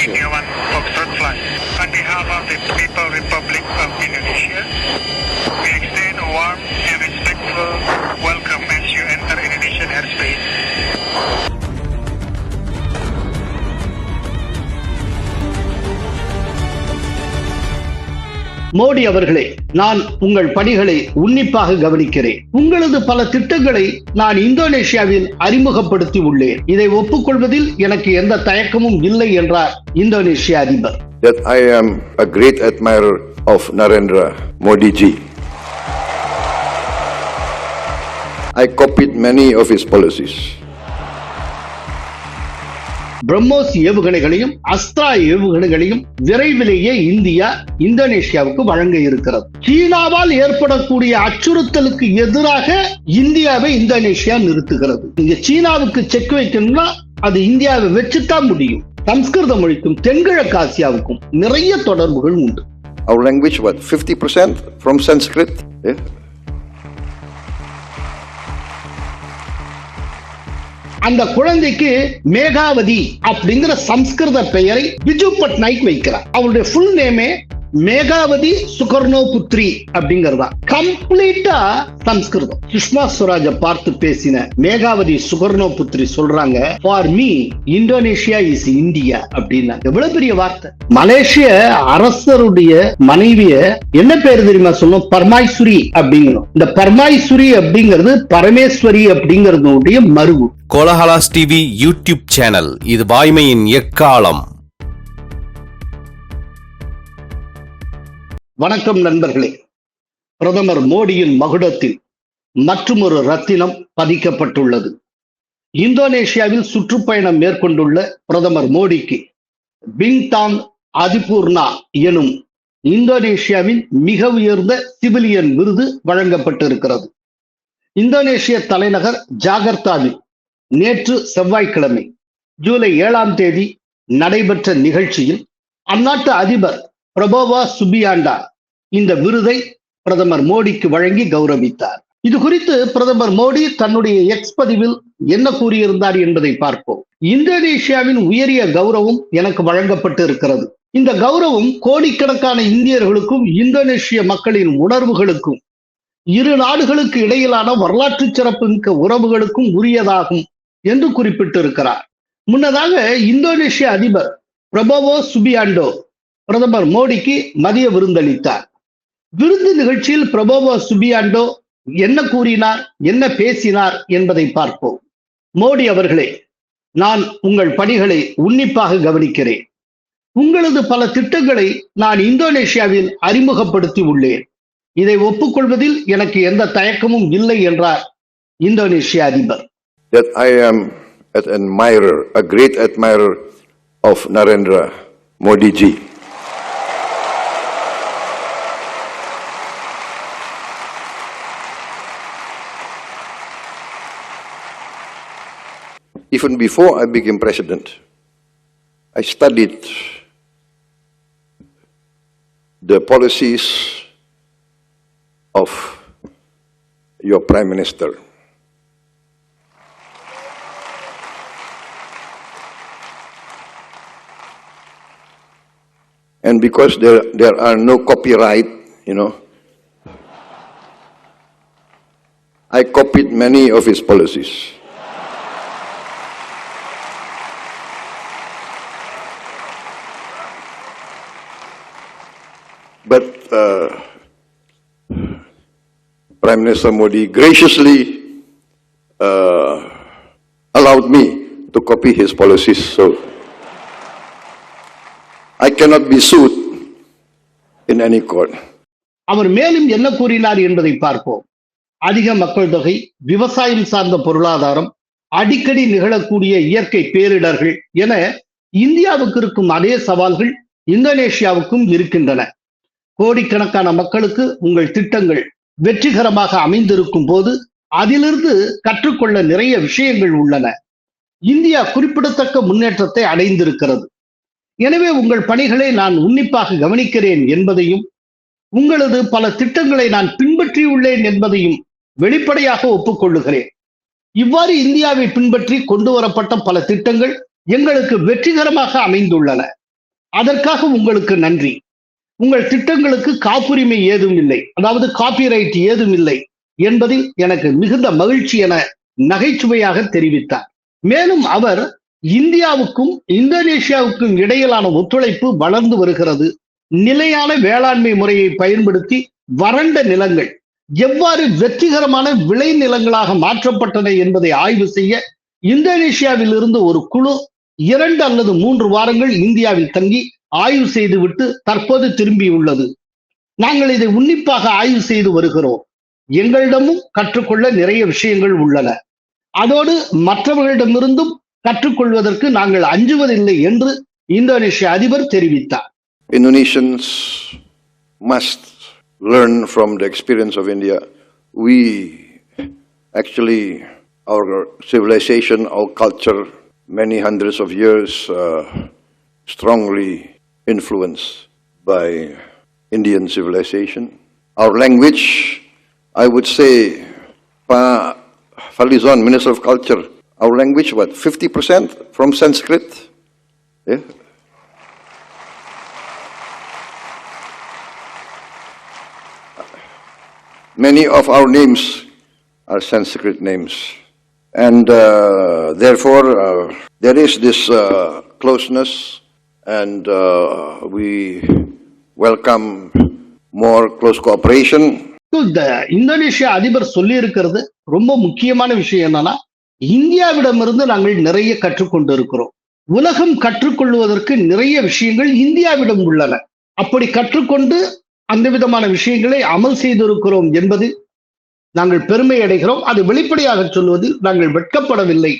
India 1 Foxtrot flight. On behalf of the People Republic of Indonesia, we extend a warm and respectful welcome as you enter Indonesian airspace. Modi அவர்களே, நான் உங்கள் பணிகளை உன்னிப்பாக கவனிக்கிறேன். உங்களது பல திட்டங்களை நான் இந்தோனேஷியாவில் அறிமுகப்படுத்தி உள்ளேன். இதை ஒப்புக்கொள்வதில் எனக்கு எந்த தயக்கமும் இல்லை என்றார் இந்தோனேஷிய அதிபர். That I am a great admirer of Narendra Modi ji. I copied many of his policies. BrahMos ஏவுகணைகளையும் Astra ஏவுகணைகளையும் விரைவிலேயே இந்தியா இந்தோனேஷியாவுக்கு வழங்க இருக்கிறது. சீனாவால் ஏற்படக்கூடிய அச்சுறுத்தலுக்கு எதிராக இந்தியாவை இந்தோனேஷியா நிறுத்துகிறது. இங்க சீனாவுக்கு செக் வைக்கணும்னா அது இந்தியாவை வச்சுதான் முடியும். சம்ஸ்கிருத மொழிக்கும் தென்கிழக்கு ஆசியாவுக்கும் நிறைய தொடர்புகள் உண்டு. Our language, what, 50% from Sanskrit? Yeah. அந்த குழந்தைக்கு மேகாவதி அப்படிங்கிற சம்ஸ்கிருத பெயரை பிஜு பட்நாயக் வைக்கிறார். அவருடைய ஃபுல் நேமே மேகாவதி சுகர்ணோ புத்ரி அப்படிங்கறதா. கம்ப்ளீட்டா சம்ஸ்கிருதம். சுஷ்மா ஸ்வராஜ பார்த்து பேசின மேகாவதி சுகர்ணோ புத்ரி சொல்றாங்க, for me Indonesia is India அப்படின்னா. எவ்வளவு பெரிய வார்த்தை. மலேசிய அரசருடைய மனைவிய என்ன பேர் தெரியுமா சொல்லும்? பரமாய்சுரி அப்படிங்கிறோம். இந்த பரமாய்சுரி அப்படிங்கிறது பரமேஸ்வரி அப்படிங்கறதுடைய மருவு. கோலஹலாஸ் டிவி யூடியூப் சேனல், இது வாய்மையின் எக்காலம். வணக்கம் நண்பர்களே. பிரதமர் மோடியின் மகுடத்தில் மற்றுமொரு ரத்தினம் பதிக்கப்பட்டுள்ளது. இந்தோனேஷியாவில் சுற்றுப்பயணம் மேற்கொண்டுள்ள பிரதமர் மோடிக்கு பிங்டாங் அதிபூர்ணா எனும் இந்தோனேஷியாவின் மிக உயர்ந்த சிவிலியன் விருது வழங்கப்பட்டிருக்கிறது. இந்தோனேஷிய தலைநகர் ஜாகர்த்தாவில் நேற்று செவ்வாய்க்கிழமை ஜூலை 7ஆம் தேதி நடைபெற்ற நிகழ்ச்சியில் அந்நாட்டு அதிபர் பிரபோவோ சுபியாண்டோ இந்த விருதை பிரதமர் மோடிக்கு வழங்கி கௌரவித்தார். இது குறித்து பிரதமர் மோடி தன்னுடைய எக்ஸ் பதிவில் என்ன கூறியிருந்தார் என்பதை பார்ப்போம். இந்தோனேஷியாவின் உயரிய கௌரவம் எனக்கு வழங்கப்பட்டு இருக்கிறது. இந்த கௌரவம் கோடிக்கணக்கான இந்தியர்களுக்கும் இந்தோனேஷிய மக்களின் உணர்வுகளுக்கும் இரு நாடுகளுக்கு இடையிலான வரலாற்று சிறப்புமிக்க உறவுகளுக்கும் உரியதாகும் என்று குறிப்பிட்டிருக்கிறார். முன்னதாக இந்தோனேஷிய அதிபர் பிரபோவோ சுபியாண்டோ பிரதமர் மோடிக்கு மதிய விருந்தளித்தார். விருந்து நிகழ்ச்சியில் பிரபோவோ சுபியாண்டோ என்ன கூறினார், என்ன பேசினார் என்பதை பார்ப்போம். மோடி அவர்களே, நான் உங்கள் பணிகளை உன்னிப்பாக கவனிக்கிறேன். உங்களது பல திட்டங்களை நான் இந்தோனேஷியாவில் அறிமுகப்படுத்தி உள்ளேன். இதை ஒப்புக்கொள்வதில் எனக்கு எந்த தயக்கமும் இல்லை என்றார் இந்தோனேஷிய அதிபர். That I am an admirer, a great admirer of Narendra Modi ji. Even before I became president, I studied the policies of your Prime Minister. And because there are no copyright, I copied many of his policies. But Prime Minister Modi graciously allowed me to copy his policies, so I cannot be sued in any court. அவர் மேலும் என்ன கூறினார் என்பதை பார்ப்போம். அதிக மக்கள் தொகை, விவசாயம் சார்ந்த பொருளாதாரம், அடிக்கடி நிகழக்கூடிய இயற்கை பேரிடர்கள் என இந்தியாவுக்கு இருக்கும் அதே சவால்கள் இந்தோனேஷியாவுக்கும் இருக்கின்றன. கோடிக்கணக்கான மக்களுக்கு உங்கள் திட்டங்கள் வெற்றிகரமாக அமைந்திருக்கும் போது அதிலிருந்து கற்றுக்கொள்ள நிறைய விஷயங்கள் உள்ளன. இந்தியா குறிப்பிடத்தக்க முன்னேற்றத்தை அடைந்திருக்கிறது. எனவே உங்கள் பணிகளை நான் உன்னிப்பாக கவனிக்கிறேன் என்பதையும் உங்களது பல திட்டங்களை நான் பின்பற்றியுள்ளேன் என்பதையும் வெளிப்படையாக ஒப்புக்கொள்ளுகிறேன். இவ்வாறு இந்தியாவை பின்பற்றி கொண்டு வரப்பட்ட பல திட்டங்கள் எங்களுக்கு வெற்றிகரமாக அமைந்துள்ளன. அதற்காக உங்களுக்கு நன்றி. உங்கள் திட்டங்களுக்கு காப்புரிமை ஏதும் இல்லை, அதாவது காப்பிரைட் ஏதும் இல்லை என்பதில் எனக்கு மிகுந்த மகிழ்ச்சி என நகைச்சுவையாக தெரிவித்தார். மேலும் அவர் இந்தியாவுக்கும் இந்தோனேஷியாவுக்கும் இடையிலான ஒத்துழைப்பு வளர்ந்து வருகிறது. நிலையான வேளாண்மை முறையை பயன்படுத்தி வறண்ட நிலங்கள் எவ்வாறு வெற்றிகரமான விளை நிலங்களாக மாற்றப்பட்டன என்பதை ஆய்வு செய்ய இந்தோனேஷியாவில் இருந்து ஒரு குழு 2 அல்லது 3 வாரங்கள் இந்தியாவில் தங்கி ஆய்வு செய்துவிட்டு தற்போது திரும்பியுள்ளது. நாங்கள் இதை உன்னிப்பாக ஆய்வு செய்து வருகிறோம். எங்களிடமும் கற்றுக்கொள்ள நிறைய விஷயங்கள் உள்ளன. அதோடு மற்றவர்களிடமிருந்தும் கற்றுக்கொள்வதற்கு நாங்கள் அஞ்சுவதில்லை என்று இந்தோனேஷிய அதிபர் தெரிவித்தார். Indonesians must learn from the experience of India. We actually, our civilization, our culture, many hundreds of years, strongly influenced by Indian civilization. Our language, I would say, Pa Falizon, Minister of Culture, our language, what, 50% from Sanskrit? Yeah. Many of our names are Sanskrit names. And therefore, there is this closeness, and we welcome more close cooperation. இந்த Indonesia அதிபர் சொல்லி இருக்கிறது ரொம்ப முக்கியமான விஷயம் என்னன்னா, இந்தியாவிடமிருந்து நாங்கள் நிறைய கற்றுக்கொண்டு இருக்கிறோம். உலகம் கற்றுக்கொள்வதற்கு நிறைய விஷயங்கள் இந்தியாவிடம் உள்ளன. அப்படி கற்றுக்கொண்டு அந்த விதமான விஷயங்களை அமல் செய்திருக்கிறோம் என்பதில் நாங்கள் பெருமை அடைகிறோம். அது வெளிப்படையாக சொல்வதில் நாங்கள் வெட்கப்படவில்லை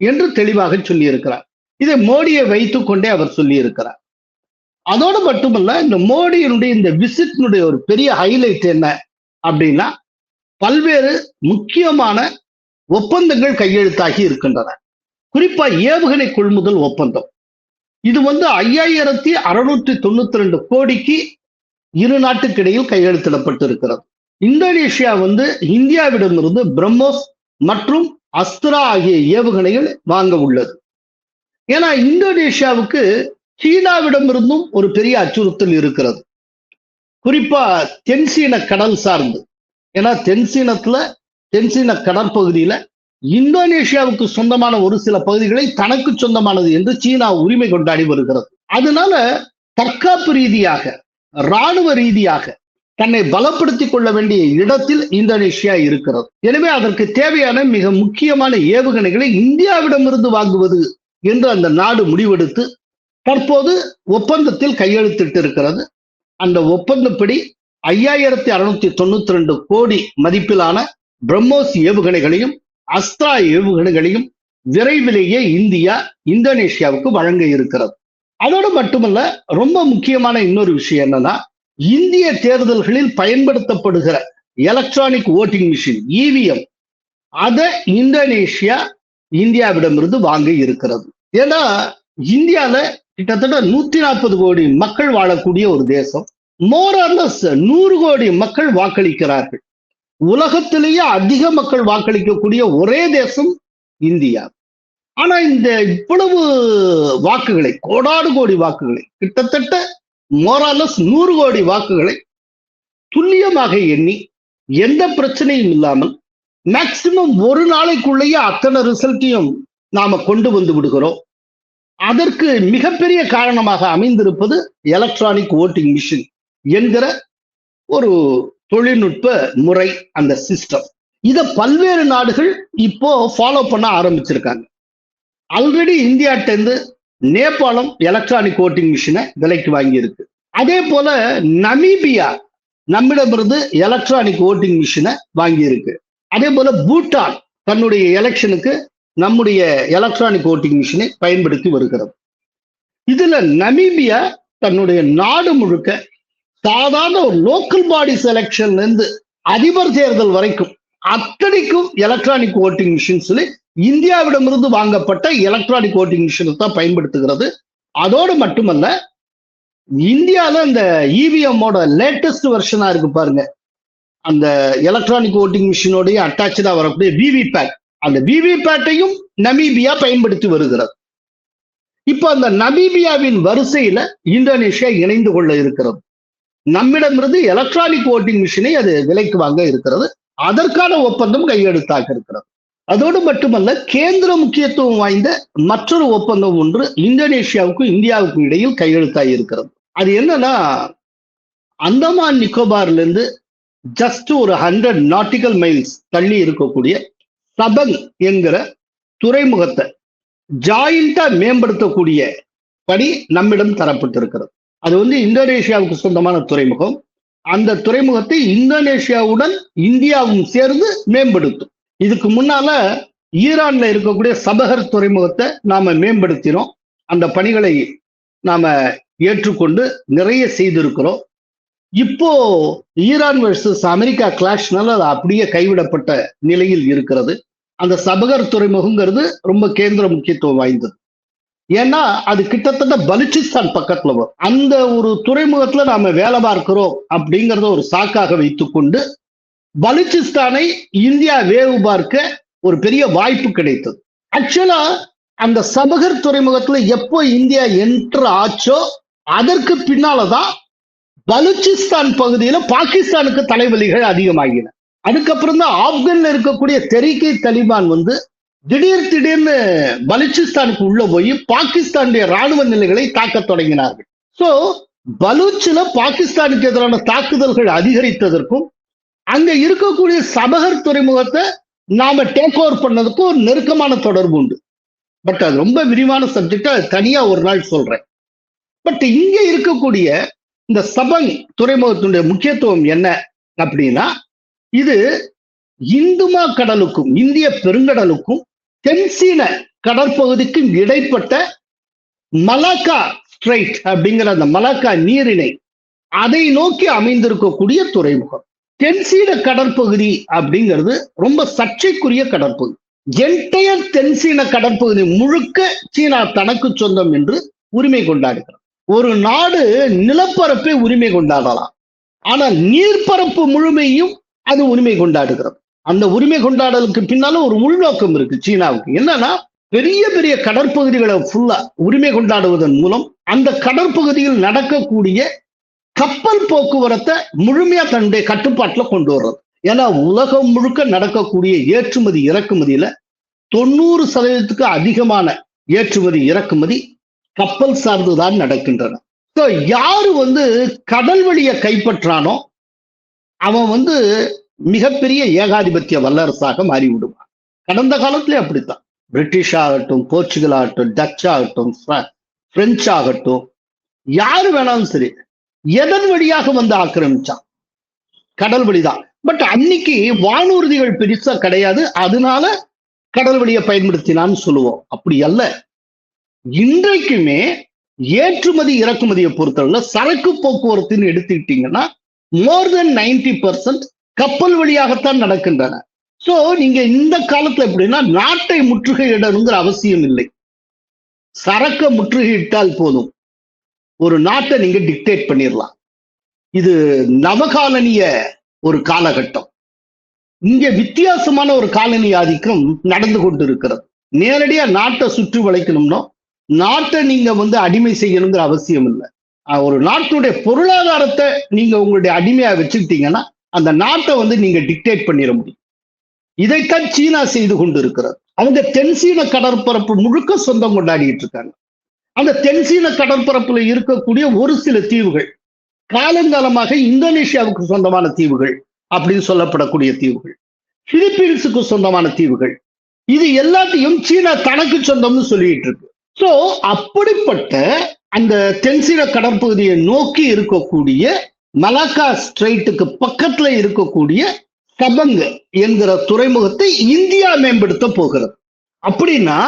என்று தெளிவாக சொல்லியிருக்கிறார். இதை மோடியை வைத்துக் கொண்டே அவர் சொல்லியிருக்கிறார். அதோடு மட்டுமல்ல, இந்த மோடியினுடைய இந்த விசிட்டினுடைய ஒரு பெரிய ஹைலைட் என்ன அப்படின்னா, பல்வேறு முக்கியமான ஒப்பந்தங்கள் கையெழுத்தாகி இருக்கின்றன. குறிப்பா ஏவுகணை கொள்முதல் ஒப்பந்தம். இது 5692 கோடிக்கு இரு நாட்டுக்கிடையில் கையெழுத்திடப்பட்டு இருக்கிறது. இந்தோனேஷியா இந்தியாவிடமிருந்து பிரம்மோஸ் மற்றும் அஸ்திரா ஆகிய ஏவுகணைகள் வாங்க உள்ளது. ஏன்னா இந்தோனேஷியாவுக்கு சீனாவிடமிருந்தும் ஒரு பெரிய அச்சுறுத்தல் இருக்கிறது. குறிப்பா தென்சீன கடல் சார்ந்து. ஏன்னா தென்சீன கடற்பகுதியில இந்தோனேஷியாவுக்கு சொந்தமான ஒரு சில பகுதிகளை தனக்கு சொந்தமானது என்று சீனா உரிமை கொண்டாடி வருகிறது. அதனால தற்காப்பு ரீதியாக, இராணுவ ரீதியாக தன்னை பலப்படுத்திக் கொள்ள வேண்டிய இடத்தில் இந்தோனேஷியா இருக்கிறது. எனவே அதற்கு தேவையான மிக முக்கியமான ஏவுகணைகளை இந்தியாவிடமிருந்து வாங்குவது என்று அந்த நாடு முடிவெடுத்து தற்போது ஒப்பந்தத்தில் கையெழுத்திட்டு இருக்கிறது. அந்த ஒப்பந்தப்படி 5692 கோடி மதிப்பிலான பிரம்மோஸ் ஏவுகணைகளையும் அஸ்த்ரா ஏவுகணைகளையும் விரைவிலேயே இந்தியா இந்தோனேஷியாவுக்கு வழங்க இருக்கிறது. அதோடு மட்டுமல்ல, ரொம்ப முக்கியமான இன்னொரு விஷயம் என்னன்னா, இந்திய தேர்தல்களில் பயன்படுத்தப்படுகிற எலக்ட்ரானிக் ஓட்டிங் மிஷின் EVM அதை இந்தோனேஷியா இந்தியாவிடமிருந்து வாங்க இருக்கிறது. ஏன்னா இந்தியால கிட்டத்தட்ட 140 கோடி மக்கள் வாழக்கூடிய ஒரு தேசம். மோரார்லஸ் 100 கோடி மக்கள் வாக்களிக்கிறார்கள். உலகத்திலேயே அதிக மக்கள் வாக்களிக்கக்கூடிய ஒரே தேசம் இந்தியா. ஆனா இந்த இவ்வளவு வாக்குகளை, கோடாடு கோடி வாக்குகளை, கிட்டத்தட்ட மோரார்லஸ் 100 கோடி வாக்குகளை துல்லியமாக எண்ணி எந்த பிரச்சனையும் இல்லாமல் மேக்சிமம் ஒரு நாளைக்குள்ளேயே அத்தனை ரிசல்ட்டையும் நாம கொண்டு வந்து விடுகிறோம். அதற்கு மிகப்பெரிய காரணமாக அமைந்திருப்பது எலக்ட்ரானிக் ஓட்டிங் மிஷின் என்கிற ஒரு தொழில்நுட்ப முறை, அந்த சிஸ்டம். இதை பல்வேறு நாடுகள் இப்போ ஃபாலோ பண்ண ஆரம்பிச்சிருக்காங்க. ஆல்ரெடி இந்தியாட்டேருந்து நேபாளம் எலக்ட்ரானிக் ஓட்டிங் மிஷினை விலைக்கு வாங்கி இருக்கு. அதே போல நமீபியா நம்மிடமிருந்து எலக்ட்ரானிக் ஓட்டிங் மிஷினை வாங்கி இருக்கு. அதே போல பூட்டான் தன்னுடைய எலெக்ஷனுக்கு நம்முடைய எலக்ட்ரானிக் ஓட்டிங் மிஷினை பயன்படுத்தி வருகிறது. இதுல நமீபியா தன்னுடைய நாடு முழுக்க சாதாரண ஒரு லோக்கல் பாடி செலெக்ஷன்ல இருந்து அதிபர் தேர்தல் வரைக்கும் அத்தனைக்கும் எலக்ட்ரானிக் ஓட்டிங் மிஷின்ஸ் இந்தியாவிடமிருந்து வாங்கப்பட்ட எலக்ட்ரானிக் ஓட்டிங் மிஷினை தான் பயன்படுத்துகிறது. அதோடு மட்டுமல்ல, இந்தியால இந்த EVM-ஓட லேட்டஸ்ட் வெர்ஷனா இருக்கு பாருங்க, அந்த எலக்ட்ரானிக் ஓட்டிங் மிஷினோடைய அட்டாச்சா வரக்கூடிய VVPAT, அந்த VVPAT-ஐயும் நமீபியா பயன்படுத்தி வருகிறது. இப்ப அந்த நமீபியாவின் வரிசையில இந்தோனேஷியா இணைந்து கொள்ள இருக்கிறது. நம்மிடமிருந்து எலக்ட்ரானிக் ஓட்டிங் மிஷினை அது விலைக்கு வாங்க இருக்கிறது. அதற்கான ஒப்பந்தம் கையெழுத்தாக இருக்கிறது. அதோடு மட்டுமல்ல, கேந்திர முக்கியத்துவம் வாய்ந்த மற்றொரு ஒப்பந்தம் ஒன்று இந்தோனேஷியாவுக்கும் இந்தியாவுக்கும் இடையில் கையெழுத்தாகி இருக்கிறது. அது என்னன்னா, அந்தமான் நிக்கோபார்ல இருந்து ஜஸ்ட் ஒரு 100 நாட்டிக்கல் மைல்ஸ் தள்ளி இருக்கக்கூடிய சபங் என்கிற துறைமுகத்தை ஜாயிண்டா மேம்படுத்தக்கூடிய படி நம்மிடம் தரப்பட்டிருக்கிறது. அது இந்தோனேஷியாவுக்கு சொந்தமான துறைமுகம். அந்த துறைமுகத்தை இந்தோனேஷியாவுடன் இந்தியாவும் சேர்ந்து மேம்படுத்தும். இதுக்கு முன்னால ஈரான்ல இருக்கக்கூடிய சபகர் துறைமுகத்தை நாம மேம்படுத்தினோம். அந்த பணிகளை நாம ஏற்றுக்கொண்டு நிறைய செய்திருக்கிறோம். இப்போ ஈரான் வெர்சஸ் அமெரிக்கா கிளாஷ்னால அது அப்படியே கைவிடப்பட்ட நிலையில் இருக்கிறது. அந்த சபகர் துறைமுகங்கிறது ரொம்ப கேந்திர முக்கியத்துவம் வாய்ந்தது. ஏன்னா அது கிட்டத்தட்ட பலுச்சிஸ்தான் பக்கத்துல வரும். அந்த ஒரு துறைமுகத்துல நாம வேலை பார்க்கிறோம் அப்படிங்கறத ஒரு சாக்காக வைத்துக்கொண்டு பலுச்சிஸ்தானை இந்தியா வேவு பார்க்க ஒரு பெரிய வாய்ப்பு கிடைத்தது. ஆக்சுவலா அந்த சபகர் துறைமுகத்துல எப்போ இந்தியா என்டர் ஆச்சோ அதற்கு பின்னாலதான் பலுச்சிஸ்தான் பகுதியில பாகிஸ்தானுக்கு தலைவலிகள் அதிகமாகின. அதுக்கப்புறம் தான் ஆப்கான்ல இருக்கக்கூடிய தெரீக்கே தலிபான் திடீர்னு பலுச்சிஸ்தானுக்கு உள்ள போய் பாகிஸ்தானுடைய ராணுவ நிலைகளை தாக்க தொடங்கினார்கள். சோ பலூச்சில பாகிஸ்தானுக்கு எதிரான தாக்குதல்கள் அதிகரித்ததற்கும் அங்க இருக்கக்கூடிய சபகர் துறைமுகத்தை நாம டேக் ஓவர் பண்ணதுக்கும் ஒரு நெருக்கமான தொடர்பு உண்டு. பட் அது ரொம்ப விரிவான சப்ஜெக்ட், அது தனியா ஒரு நாள் சொல்றேன். பட் இங்க இருக்கக்கூடிய இந்த சபங் துறைமுகத்தினுடைய முக்கியத்துவம் என்ன அப்படின்னா, இது இந்துமா கடலுக்கும் இந்திய பெருங்கடலுக்கும் தென்சீன கடற்பகுதிக்கும் இடைப்பட்ட மலாக்கா ஸ்ட்ரைட் அப்படிங்கிற அந்த மலாக்கா நீரிணை அதை நோக்கி அமைந்திருக்கக்கூடிய துறைமுகம். தென்சீன கடற்பகுதி அப்படிங்கிறது ரொம்ப சர்ச்சைக்குரிய கடற்பகுதி. என்டையர் தென்சீன கடற்பகுதி முழுக்க சீனா தனக்கு சொந்தம் என்று உரிமை கொண்டாடுகிறது. ஒரு நாடு நிலப்பரப்பை உரிமை கொண்டாடலாம், ஆனால் நீர்ப்பரப்பு முழுமையும் அது உரிமை கொண்டாடுகிறது. அந்த உரிமை கொண்டாடலுக்கு பின்னால ஒரு உள்நோக்கம் இருக்கு சீனாவுக்கு. என்னன்னா, பெரிய பெரிய கடற்பகுதிகளை ஃபுல்லா உரிமை கொண்டாடுவதன் மூலம் அந்த கடற்பகுதியில் நடக்கக்கூடிய கப்பல் போக்குவரத்தை முழுமையா தன்னுடைய கட்டுப்பாட்டுல கொண்டு வர்றது. ஏன்னா உலகம் முழுக்க நடக்கக்கூடிய ஏற்றுமதி இறக்குமதியில 90% அதிகமான ஏற்றுமதி இறக்குமதி கப்பல் சார்ந்துதான் நடக்கின்றன. யாரு கடல் வழியை கைப்பற்றானோ அவன் மிகப்பெரிய ஏகாதிபத்திய வல்லரசாக மாறிவிடுவான். கடந்த காலத்திலே அப்படித்தான். பிரிட்டிஷ் ஆகட்டும், போர்ச்சுகல் ஆகட்டும், டச் ஆகட்டும், பிரெஞ்சு ஆகட்டும், யாரு வேணாலும் சரி எதன் வழியாக ஆக்கிரமிச்சான்? கடல் வழிதான். பட் அன்னைக்கு வானூர்திகள் பெருசா கிடையாது, அதனால கடல் வழியை பயன்படுத்தினான்னு சொல்லுவோம். அப்படி அல்ல. இன்றைக்குமே ஏற்றுமதி இறக்குமதியை பொறுத்தவரை சரக்கு போக்குவரத்துன்னு எடுத்துக்கிட்டீங்கன்னா மோர் தென் 90% கப்பல் வழியாகத்தான் நடக்கின்றன. சோ நீங்க இந்த காலத்துல எப்படின்னா நாட்டை முற்றுகையிடணுங்கிற அவசியம் இல்லை. சரக்க முற்றுகையிட்டால் போதும், ஒரு நாட்டை நீங்க டிக்டேட் பண்ணிடலாம். இது நவகாலனிய ஒரு காலகட்டம். இங்க வித்தியாசமான ஒரு காலனி ஆதிக்கம் நடந்து கொண்டு இருக்கிறது. நேரடியா நாட்டை சுற்றி வளைக்கணும்னா நாட்டை நீங்க அடிமை செய்யணுங்கிற அவசியம் இல்லை. ஒரு நாட்டுடைய பொருளாதாரத்தை நீங்க உங்களுடைய அடிமையா வச்சுக்கிட்டீங்கன்னா அந்த நாட்டை நீங்க டிக்டேட் பண்ணிட முடியும். இதைத்தான் சீனா செய்து கொண்டு இருக்கிறது. அவங்க தென்சீன கடற்பரப்பு முழுக்க சொந்தம் கொண்டாடிட்டு இருக்காங்க. அந்த தென்சீன கடற்பரப்புல இருக்கக்கூடிய ஒரு சில தீவுகள் காலங்காலமாக இந்தோனேஷியாவுக்கு சொந்தமான தீவுகள் அப்படின்னு சொல்லப்படக்கூடிய தீவுகள், பிலிப்பீன்ஸுக்கு சொந்தமான தீவுகள், இது எல்லாத்தையும் சீனா தனக்கு சொந்தம்னு சொல்லிட்டு இருக்கு. சோ அப்படிப்பட்ட அந்த தென்சீன கடற்பகுதியை நோக்கி இருக்கக்கூடிய மலாக்கா ஸ்ட்ரைட்டுக்கு பக்கத்துல இருக்கக்கூடிய சபங் என்கிற துறைமுகத்தை இந்தியா மேம்படுத்த போகிறது. அப்படின்னா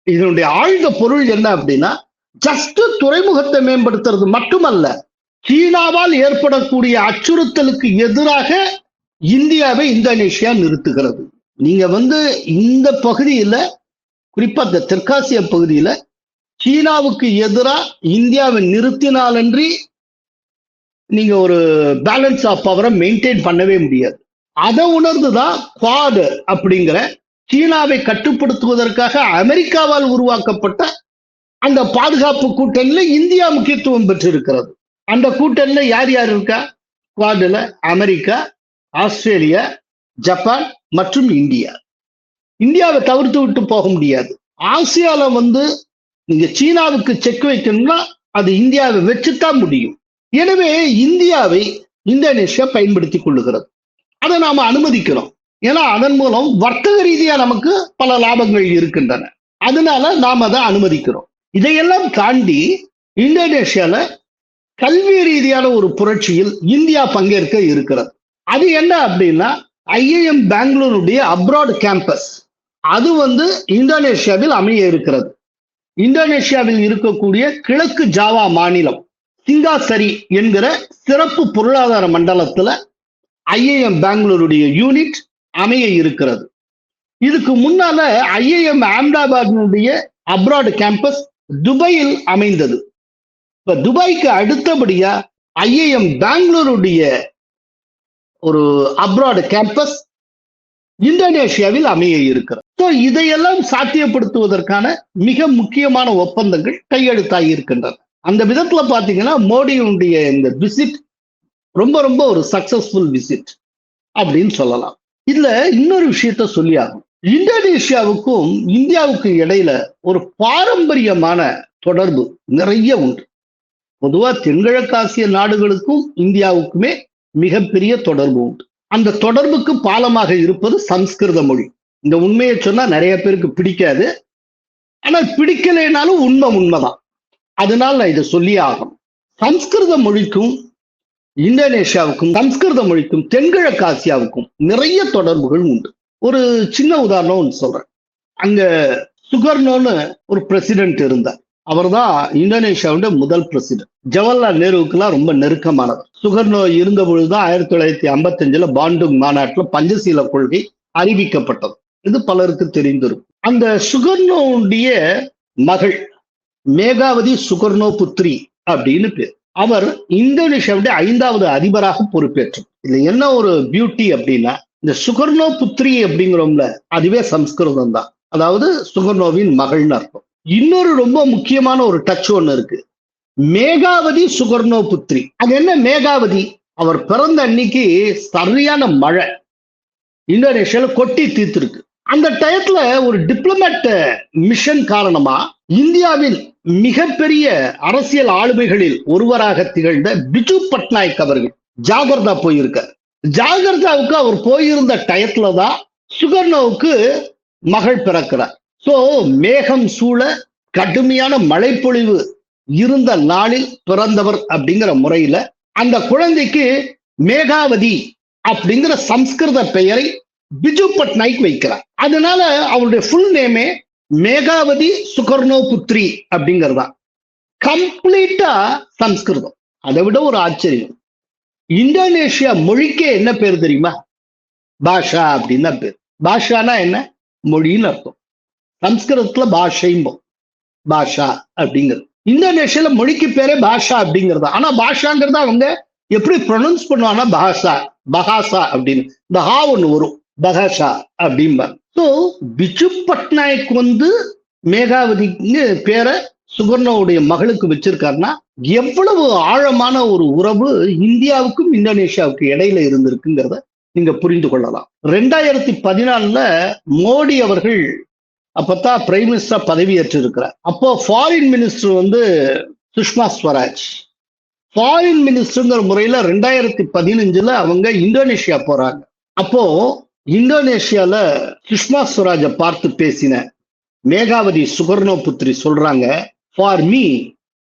இதனுடைய ஆழ்ந்த பொருள் என்ன அப்படின்னா, ஜஸ்ட் துறைமுகத்தை மேம்படுத்துறது மட்டுமல்ல, சீனாவால் ஏற்படக்கூடிய அச்சுறுத்தலுக்கு எதிராக இந்தியாவை இந்தோனேஷியா நிறுத்துகிறது. நீங்க இந்த பகுதியில, குறிப்பா இந்த தெற்காசிய பகுதியில சீனாவுக்கு எதிராக இந்தியாவை நிறுத்தினாலன்றி நீங்க ஒரு பேலன்ஸ் ஆஃப் பவரை மெயின்டைன் பண்ணவே முடியாது. அதை உணர்ந்துதான் குவாட் அப்படிங்கிற சீனாவை கட்டுப்படுத்துவதற்காக அமெரிக்காவால் உருவாக்கப்பட்ட அந்த பாதுகாப்பு கூட்டணியில இந்தியா முக்கியத்துவம் பெற்றிருக்கிறது. அந்த கூட்டணியில யார் யார் இருக்கா? குவாட்ல அமெரிக்கா, ஆஸ்திரேலியா, ஜப்பான் மற்றும் இந்தியா. இந்தியாவை தவிர்த்து விட்டு போக முடியாது. ஆசியால நீங்க சீனாவுக்கு செக் வைக்கணும்னா அது இந்தியாவை வச்சுதான் முடியும். எனவே இந்தியாவை இந்தோனேஷியா பயன்படுத்திக் கொள்ளுகிறது. அதை நாம அனுமதிக்கிறோம். ஏன்னா அதன் மூலம் வர்த்தக ரீதியா நமக்கு பல லாபங்கள் இருக்கின்றன. அதனால நாம் அதை அனுமதிக்கிறோம். இதையெல்லாம் தாண்டி இந்தோனேஷியால கல்வி ரீதியான ஒரு புரட்சியில் இந்தியா பங்கேற்க இருக்கிறது. அது என்ன அப்படின்னா, IIM பெங்களூருடைய அப்ராட் கேம்பஸ் அது இந்தோனேஷியாவில் அமைய இருக்கிறது. இந்தோனேஷியாவில் இருக்கக்கூடிய கிழக்கு ஜாவா மாநிலம் சிங்காசரி என்கிற சிறப்பு பொருளாதார மண்டலத்துல IIM பெங்களூருடைய யூனிட் அமைய இருக்கிறது. இதுக்கு முன்னால IIM அகமதாபாத்தினுடைய அப்ராட் கேம்பஸ் துபாயில் அமைந்தது. இப்ப துபாய்க்கு அடுத்தபடியா IIM பெங்களூருடைய ஒரு அப்ராட் கேம்பஸ் இந்தோனேஷியாவில் அமைய இருக்கிறது. இதையெல்லாம் சாத்தியப்படுத்துவதற்கான மிக முக்கியமான ஒப்பந்தங்கள் கையெழுத்தாகி இருக்கின்றன. அந்த விதத்துல பாத்தீங்கன்னா மோடியுடைய இந்த விசிட் ரொம்ப ரொம்ப ஒரு சக்சஸ்ஃபுல் விசிட் அப்படின்னு சொல்லலாம். இதுல இன்னொரு விஷயத்த சொல்லி ஆகும். இந்தோனேஷியாவுக்கும் இந்தியாவுக்கும் இடையில ஒரு பாரம்பரியமான தொடர்பு நிறைய உண்டு. பொதுவா தென்கிழக்காசிய நாடுகளுக்கும் இந்தியாவுக்குமே மிகப்பெரிய தொடர்பு உண்டு. அந்த தொடர்புக்கு பாலமாக இருப்பது சம்ஸ்கிருத மொழி. இந்த உண்மையை சொன்னா நிறைய பேருக்கு பிடிக்காது. ஆனால் பிடிக்கலைனாலும் உண்மைதான். அதனால நான் இதை சொல்லி ஆகணும். சம்ஸ்கிருத மொழிக்கும் இந்தோனேஷியாவுக்கும், சம்ஸ்கிருத மொழிக்கும் தென்கிழக்கு ஆசியாவுக்கும் நிறைய தொடர்புகள் உண்டு. ஒரு சின்ன உதாரணம் சொல்றேன். அங்க சுகர்னோன்னு ஒரு பிரசிடென்ட் இருந்தார். அவர் தான் இந்தோனேஷியாவுடைய முதல் பிரசிடென்ட். ஜவஹர்லால் நேருவுக்குலாம் ரொம்ப நெருக்கமானவர். சுகர்னோ இருந்த பொழுதுதான் 1955 பாண்டுங் மாநாட்டில் பஞ்சசீல கொள்கை அறிவிக்கப்பட்டது. இது பலருக்கு தெரிந்திருக்கும். அந்த சுகர்னோவுடைய மகள் மேகாவதி சுகர்னோ புத்ரி அப்படின்னு பேர். அவர் இந்தோனேஷியாவுடைய 5வது அதிபராக பொறுப்பேற்றார். இதுல என்ன ஒரு பியூட்டி அப்படின்னா, இந்த சுகர்னோ புத்ரி அப்படிங்கிறோம்ல, அதுவே சம்ஸ்கிருதம் தான். அதாவது சுகர்னோவின் மகள்னு அர்த்தம். இன்னொரு ரொம்ப முக்கியமான ஒரு டச் ஒண்ணு இருக்கு. Megawati Sukarno Puthri. அது என்ன மேகாவதி? அவர் பிறந்த அன்னைக்கு சரியான மழை இந்தோனேஷியால கொட்டி தீர்த்திருக்கு. அந்த டயத்துல ஒரு டிப்ளமேட் மிஷன் காரணமா இந்தியாவில் மிகப்பெரிய அரசியல் ஆளுமைகளில் ஒருவராக திகழ்ந்த பிஜு பட்நாயக் அவர்கள் ஜாகர்தா போயிருக்கார். ஜாகர்தாவுக்கு அவர் போயிருந்த டயத்துல தான் சுகர்னோவுக்கு மகள் பிறக்கிறார். சோ மேகம் சூழ கடுமையான மழைப்பொழிவு இருந்த நாளில் பிறந்தவர் அப்படிங்கிற முறையில அந்த குழந்தைக்கு மேகாவதி அப்படிங்கிற சம்ஸ்கிருத பெயரை பிஜு பட்நாயக் வைக்கிறார். அதனால அவருடைய ஃபுல் நேமே மேகாவதி சுகர்னோ புத்ரி அப்படிங்கிறதா. கம்ப்ளீட்டா சம்ஸ்கிருதம். அதை விட ஒரு ஆச்சரியம், இந்தோனேஷியா மொழிக்கே என்ன பேர் தெரியுமா? பாஷா அப்படின்னு தான் பேர். பாஷானா என்ன? மொழின்னு அர்த்தம். சம்ஸ்கிருதத்துல பாஷைம்போம், பாஷா அப்படிங்கிறது. இந்தோனேஷியால மொழிக்கு பேரே பாஷா அப்படிங்கிறது. ஆனா பாஷாங்கிறத அவங்க எப்படி ப்ரொனவுன்ஸ் பண்ணுவாங்கன்னா பஹாசா, பஹாசா அப்படின்னு இந்த ஹா ஒண்ணு வரும், பஹாஷா அப்படிம்பாங்க. ஸோ பிஜு பட்நாயக் மேகாவதிக்கு பேரை சுகர்னோவுடைய மகளுக்கு வச்சிருக்காருன்னா எவ்வளவு ஆழமான ஒரு உறவு இந்தியாவுக்கும் இந்தோனேஷியாவுக்கு இடையில இருந்திருக்குங்கிறத நீங்க புரிந்து கொள்ளலாம். 2014 மோடி அவர்கள் அப்பதான் பிரைம் மினிஸ்டர் பதவியேற்று இருக்கிறார். அப்போ foreign minister Sushma Swaraj. Foreign மினிஸ்டர்ங்கிற முறையில 2015 அவங்க இந்தோனேஷியா போறாங்க. அப்போ இந்தோனேஷியால சுஷ்மா ஸ்வராஜை பார்த்து பேசின மேகாவதி சுகர்னோ புத்ரி சொல்றாங்க, for me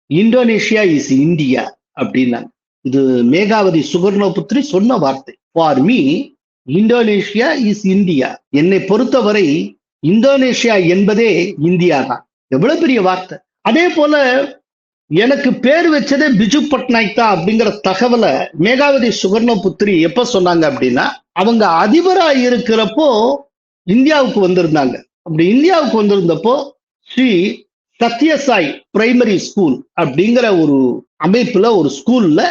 Indonesia is India அப்படின்னாங்க. இது மேகாவதி சுகர்னோ புத்ரி சொன்ன வார்த்தை. For me Indonesia is India. என்னை பொறுத்தவரை இந்தோனேஷியா என்பதே இந்தியா தான். எவ்வளவு பெரிய வார்த்தை. அதே போல எனக்கு பேர் வச்சதே பிஜு பட்நாயக் தான் அப்படிங்கிற தகவலை மேகாவதி சுகர்னோ புத்ரி எப்ப சொன்னாங்க அப்படின்னா, அவங்க அதிபரா இருக்கிறப்போ இந்தியாவுக்கு வந்திருந்தாங்க. அப்படி இந்தியாவுக்கு வந்திருந்தப்போ ஸ்ரீ சத்யசாய் பிரைமரி ஸ்கூல் அப்படிங்கிற ஒரு அமைப்புல ஒரு ஸ்கூல்ல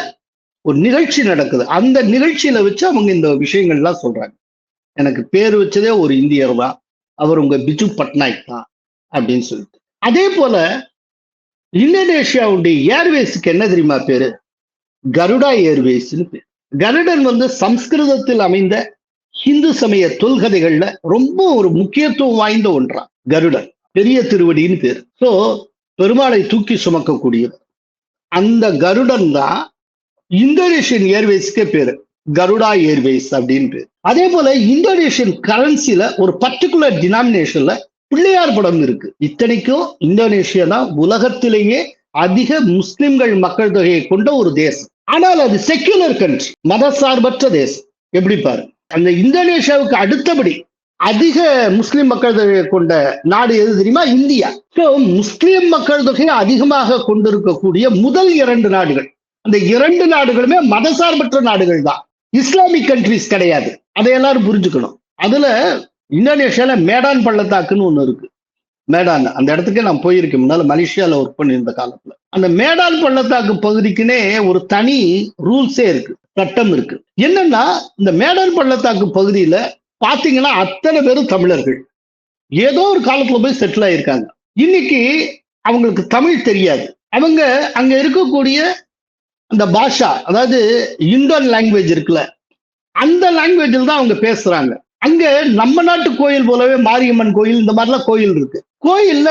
ஒரு நிகழ்ச்சி நடக்குது. அந்த நிகழ்ச்சியில வச்சு அவங்க இந்த விஷயங்கள்லாம் சொல்றாங்க. எனக்கு பேர் வச்சதே ஒரு இந்தியர் தான், அவர் உங்க பிஜு பட்நாயக் தான் அப்படின்னு சொல்லிட்டு. அதே போல இந்தோனேஷியாவுடைய ஏர்வேஸுக்கு என்ன தெரியுமா பேரு? கருடா ஏர்வேஸ்னு பேர். கருடன் சம்ஸ்கிருதத்தில் அமைந்த இந்து சமய தொல்கதைகள்ல ரொம்ப ஒரு முக்கியத்துவம் வாய்ந்த ஒன்றா. கருடன் பெரிய திருவடின்னு பேர். சோ பெருமாளை தூக்கி சுமக்கக்கூடியவர். அந்த கருடன் தான் இந்தோனேஷியன் ஏர்வேஸ்க்கே பேரு, கருடா ஏர்வேஸ் அப்படின்னு பேர். அதே போல இந்தோனேஷியன் கரன்சில ஒரு பர்டிகுலர் டினாமினேஷன்ல பிள்ளையார் படம் இருக்கு. இத்தனைக்கும் இந்தோனேஷியா தான் உலகத்திலேயே அதிக முஸ்லிம்கள் மக்கள் தொகையை கொண்ட ஒரு தேசம். ஆனால் அது செக்யுலர் கண்ட்ரி, மதசார்பற்ற தேசம். எப்படி பாரு, அந்த இந்தோனேஷியாவுக்கு அடுத்தபடி அதிக முஸ்லிம் மக்கள் தொகையை கொண்ட நாடு எது தெரியுமா? இந்தியா. ஸோ முஸ்லிம் மக்கள் தொகையை அதிகமாக கொண்டிருக்கக்கூடிய முதல் 2 நாடுகள், அந்த 2 நாடுகளுமே மதசார்பற்ற நாடுகள் தான், இஸ்லாமிக் கண்ட்ரிஸ் கிடையாது. அதை எல்லாரும் புரிஞ்சுக்கணும். அதுல இந்தோனேஷியால மேடான் பள்ளத்தாக்குன்னு ஒண்ணு இருக்கு. மேடான், அந்த இடத்துக்கே நான் போயிருக்கேன் முன்னால, மலேசியால ஒர்க் பண்ணியிருந்த காலத்துல. அந்த மேடான் பள்ளத்தாக்கு பகுதிக்குன்னே ஒரு தனி ரூல்ஸே இருக்கு, சட்டம் இருக்கு. என்னன்னா, இந்த மேடான் பள்ளத்தாக்கு பகுதியில பாத்தீங்கன்னா அத்தனை பேரும் தமிழர்கள். ஏதோ ஒரு காலத்துல போய் செட்டில் ஆயிருக்காங்க. இன்னைக்கு அவங்களுக்கு தமிழ் தெரியாது. அவங்க அங்க இருக்கக்கூடிய அந்த பாஷா, அதாவது இந்தோன் லாங்குவேஜ் இருக்குல்ல, அந்த லாங்குவேஜில் தான் அவங்க பேசுறாங்க. அங்க நம்ம நாட்டு கோயில் போலவே மாரியம்மன் கோயில் இந்த மாதிரிலாம் கோயில் இருக்கு. கோயில்ல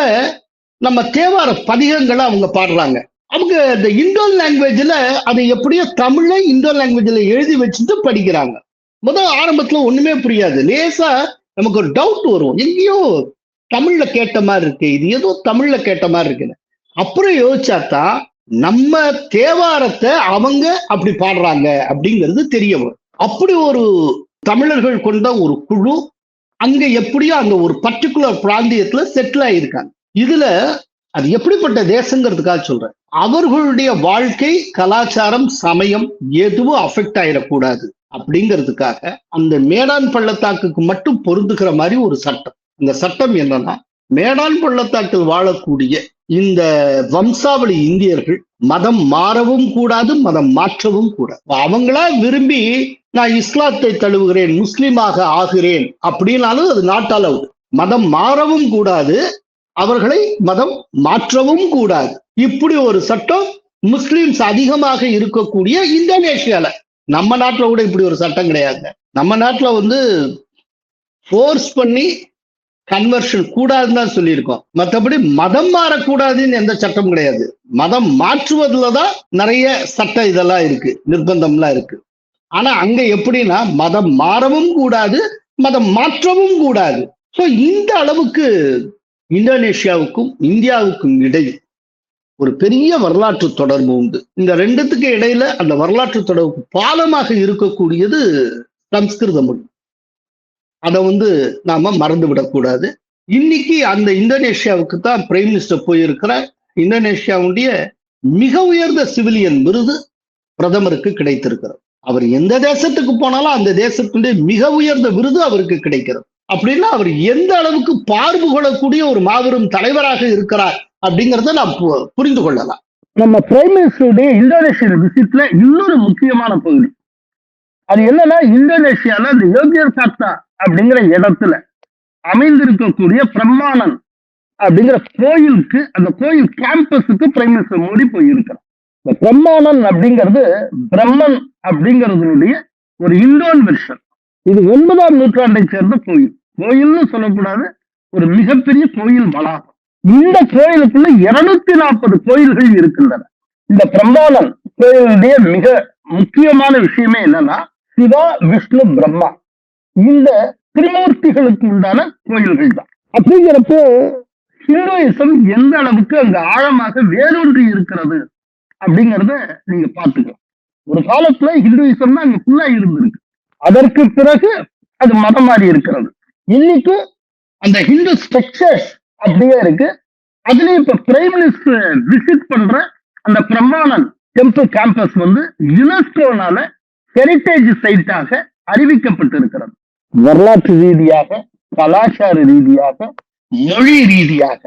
நம்ம தேவார பதிகங்களை அவங்க பாடுறாங்க. அவங்க இந்த இந்தோன் லாங்குவேஜ்ல அதை எப்படியோ தமிழ்ல இந்தோன் லாங்குவேஜ்ல எழுதி வச்சுட்டு படிக்கிறாங்க. முதல் ஆரம்பத்துல ஒண்ணுமே புரியாது. லேசா நமக்கு ஒரு டவுட் வரும், எங்கேயோ தமிழ்ல கேட்ட மாதிரி இருக்கு, இது ஏதோ தமிழ்ல கேட்ட மாதிரி இருக்குன்னு. அப்புறம் யோசிச்சாதான் நம்ம தேவாரத்தை அவங்க அப்படி பாடுறாங்க அப்படிங்கிறது தெரிய வரும். அப்படி ஒரு தமிழர்கள் கொண்ட ஒரு குழு அங்க எப்படியோ அங்க ஒரு பர்டிகுலர் பிராந்தியத்துல செட்டில் ஆயிருக்காங்க. இதுல அது எப்படிப்பட்ட தேசங்கிறதுக்காக சொல்றேன். அவர்களுடைய வாழ்க்கை, கலாச்சாரம், சமயம் எதுவும் அஃபெக்ட் ஆயிடக்கூடாது அப்படிங்கிறதுக்காக அந்த மேடான் பள்ளத்தாக்குக்கு மட்டும் பொருந்துகிற மாதிரி ஒரு சட்டம். இந்த சட்டம் என்னன்னா, மேடான் பள்ளத்தாக்கில் வாழக்கூடிய இந்த வம்சாவளி இந்தியர்கள் மதம் மாறவும் கூடாது, மதம் மாற்றவும் கூடாது. அவங்களா விரும்பி நான் இஸ்லாத்தை தழுவுகிறேன், முஸ்லீமாக ஆகிறேன் அப்படின்னாலும் அது நாட் அலவுட். மதம் மாறவும் கூடாது, அவர்களை மதம் மாற்றவும் கூடாது. இப்படி ஒரு சட்டம் முஸ்லிம்ஸ் அதிகமாக இருக்கக்கூடிய இந்தோனேஷியால. நம்ம நாட்டுல கூட இப்படி ஒரு சட்டம் கிடையாது. நம்ம நாட்டுல ஃபோர்ஸ் பண்ணி கன்வர்ஷன் கூடாதுன்னு தான் சொல்லியிருக்கோம். மற்றபடி மதம் மாறக்கூடாதுன்னு எந்த சட்டம் கிடையாது. மதம் மாற்றுவதுலதான் நிறைய சட்ட இதெல்லாம் இருக்கு, நிர்பந்தம்லாம் இருக்கு. ஆனா அங்க எப்படின்னா, மதம் மாறவும் கூடாது, மதம் மாற்றவும் கூடாது. ஸோ இந்த அளவுக்கு இந்தோனேஷியாவுக்கும் இந்தியாவுக்கும் இடையில் ஒரு பெரிய வரலாற்று தொடர்பு உண்டு. இந்த ரெண்டுத்துக்கு இடையில அந்த வரலாற்று தொடர்பு பாலமாக இருக்கக்கூடியது சம்ஸ்கிருத மொழி. அதை நாம மறந்து விடக்கூடாது. இன்னைக்கு அந்த இந்தோனேஷியாவுக்கு தான் பிரைம் மினிஸ்டர் போயிருக்கிறார். இந்தோனேஷியாவுடைய மிக உயர்ந்த சிவிலியன் விருது பிரதமருக்கு கிடைத்திருக்கிறது. அவர் எந்த தேசத்துக்கு போனாலும் அந்த தேசத்துடைய மிக உயர்ந்த விருது அவருக்கு கிடைக்கிறது. அப்படின்னா அவர் எந்த அளவுக்கு பார்வு கொள்ளக்கூடிய ஒரு மாபெரும் தலைவராக இருக்கிறார் அப்படிங்கிறத நாம் புரிந்து கொள்ளலாம். நம்ம பிரைம் மினிஸ்டருடைய இந்தோனேஷியன் விசிட்ல இன்னொரு முக்கியமான பகுதி அது என்னன்னா, இந்தோனேஷியால இந்த யோகியர்கார்த்தா அப்படிங்கிற இடத்துல அமைந்திருக்கக்கூடிய பிரம்மானன் அப்படிங்கிற கோயிலுக்கு, அந்த கோயில் கேம்பஸுக்கு பிரைம் மினிஸ்டர் மோடி போயிருக்கிறார். இந்த பிரம்மானன் அப்படிங்கிறது பிரம்மன் அப்படிங்கிறதுடைய ஒரு இந்தோன் வெர்ஷன். இது 9ஆம் நூற்றாண்டை சேர்ந்த கோயில். கோயில்னு சொல்லக்கூடாது, ஒரு மிகப்பெரிய கோயில் வளாகம். இந்த கோயிலுக்குள்ள 240 கோயில்கள் இருக்கின்றன. இந்த பிரம்மானன் கோயிலுடைய மிக முக்கியமான விஷயமே என்னன்னா, சிவா, விஷ்ணு, பிரம்மா இந்த திரிமூர்த்திகளுக்கு உண்டான கோயில்கள் தான். அப்படிங்கிறப்போ ஹிந்துயிசம் எந்த அளவுக்கு அங்க ஆழமாக வேரூன்றி இருக்கிறது அப்படிங்கிறத நீங்க பாத்துக்கலாம். ஒரு காலத்துல ஹிந்துயிசம் தான் அங்க ஃபுல்லா இருந்திருக்கு. அதற்கு பிறகு அது மதம் மாறி இருக்கிறது. இன்னைக்கு அந்த ஹிந்து ஸ்ட்ரக்சர்ஸ் அப்படியே இருக்கு. அதுலயும் இப்ப பிரைம் மினிஸ்டர் விசிட் பண்ற அந்த பிரம்மானன் டெம்பிள் கேம்பஸ் யுனெஸ்கோனால ஹெரிட்டேஜ் சைட்டாக அறிவிக்கப்பட்டிருக்கிறது. வரலாற்று ரீதியாக, கலாச்சார ரீதியாக, மொழி ரீதியாக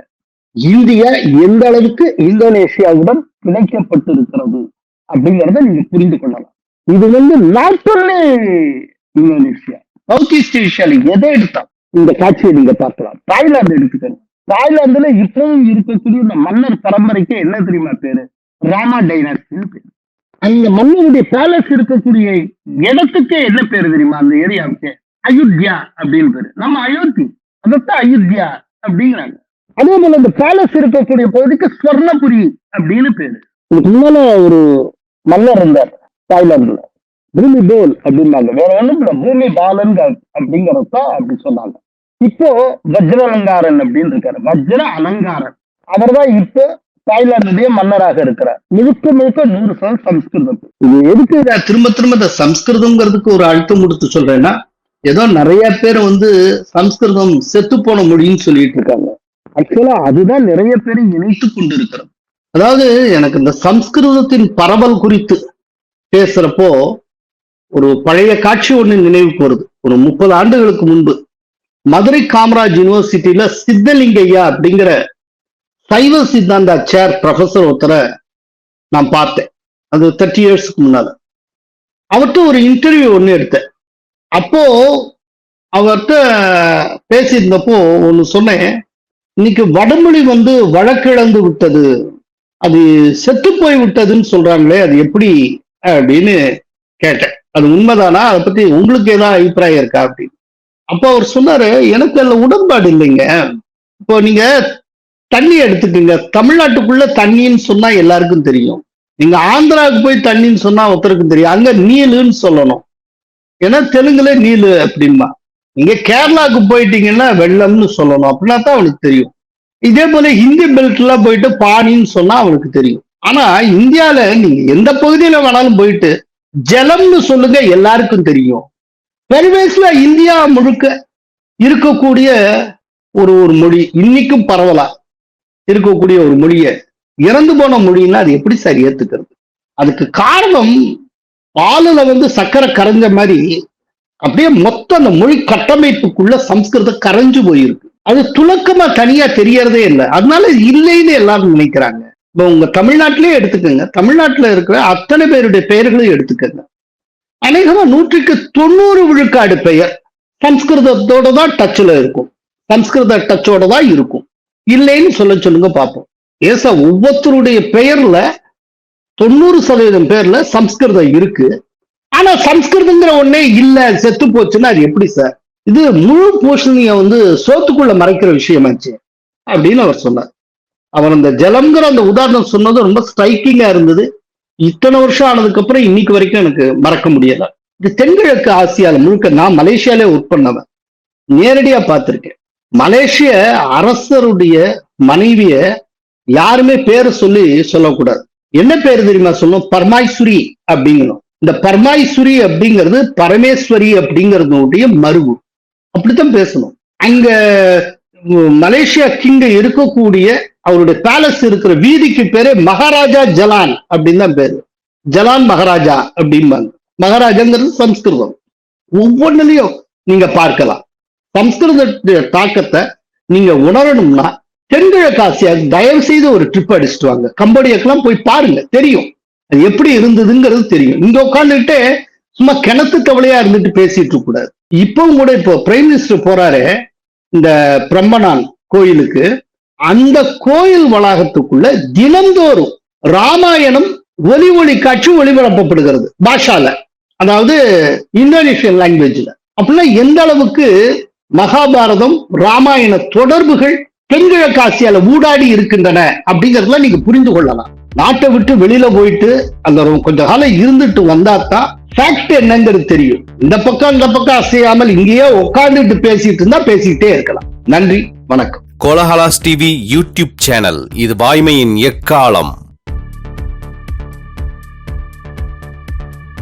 இந்தியா எந்த அளவுக்கு இந்தோனேஷியாவுடன் இணைக்கப்பட்டிருக்கிறது அப்படிங்கிறத நீங்க புரிந்து கொள்ளலாம். இது not only Indonesia, south east ஏஷியால எதை எடுத்தா இந்த காட்சியை நீங்க பார்க்கலாம். தாய்லாந்து எடுத்துக்கணும். தாய்லாந்துல இப்பவும் இருக்கக்கூடிய இந்த மன்னர் பரம்பரைக்கு என்ன தெரியுமா பேரு? ராமா டைனாஸ்டின்னு பேரு. அந்த மன்னருடைய பேலஸ் இருக்கக்கூடிய இடத்துக்கு என்ன பேரு தெரியுமா? அந்த ஏரியாவுக்கு அயோத்தியா அப்படின்னு பேரு. நம்ம அயோத்தி, அதான் அயோத்தியா அப்படிங்கிறாங்க. அதே போல இந்த பேலஸ் இருக்கக்கூடிய பகுதிக்கு ஸ்வர்ணபுரி அப்படின்னு பேரு. இதுக்கு முன்னால ஒரு மன்னர் இருந்தார் தாய்லாந்துல, பூமி போல் அப்படின்னாங்க. வேற ஒண்ணும் இல்ல, பூமி பாலன் அப்படிங்கறத அப்படி சொன்னாங்க. இப்போ வஜ்ர அலங்காரன் அப்படின்னு இருக்காரு, வஜ்ர அலங்காரன். அவர் தான் இப்போ தாய்லாந்துடைய மன்னராக இருக்கிறார். முழுக்க முழுக்க 100% சம்ஸ்கிருதம். இது எதுக்கு திரும்ப திரும்ப இந்த சம்ஸ்கிருதம்ங்கிறதுக்கு ஒரு அழுத்தம் கொடுத்து சொல்றேன்னா, ஏதோ நிறைய பேர் சம்ஸ்கிருதம் செத்து போன மொழின்னு சொல்லிட்டு இருக்காங்க. ஆக்சுவலா அதுதான் நிறைய பேரை இணைத்து கொண்டு இருக்கிறது. அதாவது எனக்கு இந்த சம்ஸ்கிருதத்தின் பரவல் குறித்து பேசுறப்போ ஒரு பழைய காட்சி ஒண்ணு நினைவுக்கு வருது. ஒரு 30 ஆண்டுகளுக்கு முன்பு மதுரை காமராஜ் யூனிவர்சிட்டியில சித்தலிங்கையா அப்படிங்கிற சைவ சித்தாந்தா சேர் ப்ரொஃபசர் ஒருத்தரை நான் பார்த்தேன். அது 30 இயர்ஸ்க்கு முன்னால. அவர்கிட்ட ஒரு இன்டர்வியூ ஒண்ணு எடுத்தேன். அப்போ அவர்கிட்ட பேசியிருந்தப்போ ஒண்ணு சொன்னேன், இன்னைக்கு வடமொழி வழக்கிழந்து விட்டது, அது செத்து போய் விட்டதுன்னு சொல்றாங்களே, அது எப்படி அப்படின்னு கேட்டேன். அது உண்மைதானா, அதை பத்தி உங்களுக்கு ஏதாவது அபிப்பிராயம் இருக்கா அப்படின்னு. அப்போ அவர் சொன்னாரு, எனக்கு அதுல உடன்பாடு இல்லைங்க. இப்போ நீங்க தண்ணி எடுத்துக்கங்க, தமிழ்நாட்டுக்குள்ள தண்ணின்னு சொன்னா எல்லாருக்கும் தெரியும். நீங்க ஆந்திராவுக்கு போய் தண்ணின்னு சொன்னா ஒருத்தருக்கும் தெரியும். அங்க நீலுன்னு சொல்லணும், ஏன்னா தெலுங்குல நீலு அப்படின்பா. நீங்க கேரளாவுக்கு போயிட்டீங்கன்னா வெள்ளம்னு சொல்லணும், அப்படின்னா தான் அவனுக்கு தெரியும். இதே போல ஹிந்தி பெல்ட் எல்லாம் போயிட்டு பானின்னு சொன்னா அவனுக்கு தெரியும். ஆனா இந்தியால நீங்க எந்த பகுதியில வேணாலும் போயிட்டு ஜலம்னு சொல்லுங்க, எல்லாருக்கும் தெரியும். பெருவேஸ்ல இந்தியா முழுக்க இருக்கக்கூடிய ஒரு மொழி, இன்னைக்கும் பரவலா இருக்கக்கூடிய ஒரு மொழியை இறந்து போன மொழின்னா அது எப்படி சார் ஏத்துக்கிறது? அதுக்கு காரணம் பாலுல சக்கரை கரைஞ்ச மாதிரி அப்படியே மொத்த அந்த மொழி கட்டமைப்புக்குள்ள சம்ஸ்கிருதம் கரைஞ்சு போயிருக்கு. அது துலக்கமா தனியா தெரியறதே இல்லை. அதனால இல்லைன்னு எல்லாரும் நினைக்கிறாங்க. இப்போ உங்க தமிழ்நாட்டிலே எடுத்துக்கோங்க, தமிழ்நாட்டுல இருக்கிற அத்தனை பேருடைய பெயர்களையும் எடுத்துக்கோங்க. அநேகமா 100% விழுக்காடு பெயர் சம்ஸ்கிருதத்தோட தான் டச்ல இருக்கும், சம்ஸ்கிருத டச்சோட தான் இருக்கும். இல்லைன்னு சொல்லுங்க பார்ப்போம். ஏசா ஒவ்வொருத்தருடைய பெயர்ல 90% பேர்ல சம்ஸ்கிருதம் இருக்கு. ஆனா சம்ஸ்கிருதங்கிற ஒன்னே இல்ல, செத்து போச்சுன்னா அது எப்படி சார்? இது முழு பூஷணிய சோத்துக்குள்ள மறைக்கிற விஷயமாச்சு அப்படின்னு அவர் சொன்னார். அவர் அந்த ஜலம்ங்கிற அந்த உதாரணம் சொன்னது ரொம்ப ஸ்ட்ரைக்கிங்கா இருந்தது. இத்தனை வருஷம் ஆனதுக்கு அப்புறம் இன்னைக்கு வரைக்கும் எனக்கு மறக்க முடியல. இது தென்கிழக்கு ஆசியால முழுக்க, நான் மலேசியாலே ஒர்க் பண்ணவன், நேரடியா பார்த்திருக்கேன். மலேசிய அரசருடைய மனைவிய யாருமே பேரை சொல்லக்கூடாது. என்ன பேரு தெரியுமா சொல்லணும்? பரமாய்சுரி அப்படிங்கணும். இந்த பரமாய்சுரி அப்படிங்கிறது பரமேஸ்வரி அப்படிங்கறதுடைய மருவு, அப்படித்தான் பேசணும். அங்க மலேசியா கிங்க இருக்கக்கூடிய அவருடைய பேலஸ் இருக்கிற வீதிக்கு பேரு மகாராஜா ஜலான் அப்படின்னு தான் பேரு. ஜலான் மகாராஜா அப்படிம்பாங்க. மகாராஜாங்கிறது சம்ஸ்கிருதம். ஒவ்வொன்றுலயும் நீங்க பார்க்கலாம். சம்ஸ்கிருத தாக்கத்தை நீங்க உணரணும்னா தென்கிழக்கு ஆசியா தயவு செய்து ஒரு ட்ரிப் அடிச்சுட்டு வாங்க. கம்போடியாக்கெல்லாம் போய் பாருங்க, தெரியும் அது எப்படி இருந்ததுங்கிறது தெரியும். இங்க உட்காந்துட்டு சும்மா கிணத்து கவலையா இருந்துட்டு பேசிட்டு இருக்க கூடாது. இப்பவும் கூட இப்போ பிரைம் மினிஸ்டர் போறாரு இந்த பிரம்மனான் கோயிலுக்கு, அந்த கோயில் வளாகத்துக்குள்ள தினந்தோறும் ராமாயணம் ஒலி காட்சி ஒளிபரப்பப்படுகிறது பாஷால, அதாவது இந்தோனேஷியன் லாங்குவேஜ்ல. அப்படின்னா எந்த அளவுக்கு மகாபாரதம் ராமாயண தொடர்புகள் தென்கிழக்கு ஆசியால ஊடாடி இருக்கின்றன அப்படிங்கறதுல நீங்க புரிந்து கொள்ளலாம். நாட்டை விட்டு வெளியில போயிட்டு அந்த கொஞ்ச காலம் இருந்துட்டு வந்தாதான் ஃபேக்ட் என்னங்கிறது தெரியும். இந்த பக்கம் அசையாமல் இங்கேயே உட்கார்ந்துட்டு பேசிட்டு இருந்தா பேசிக்கிட்டே இருக்கலாம். நன்றி, வணக்கம். கோலஹலாஸ் டிவி யூடியூப் சேனல், இது வாய்மையின் எக்காலம்.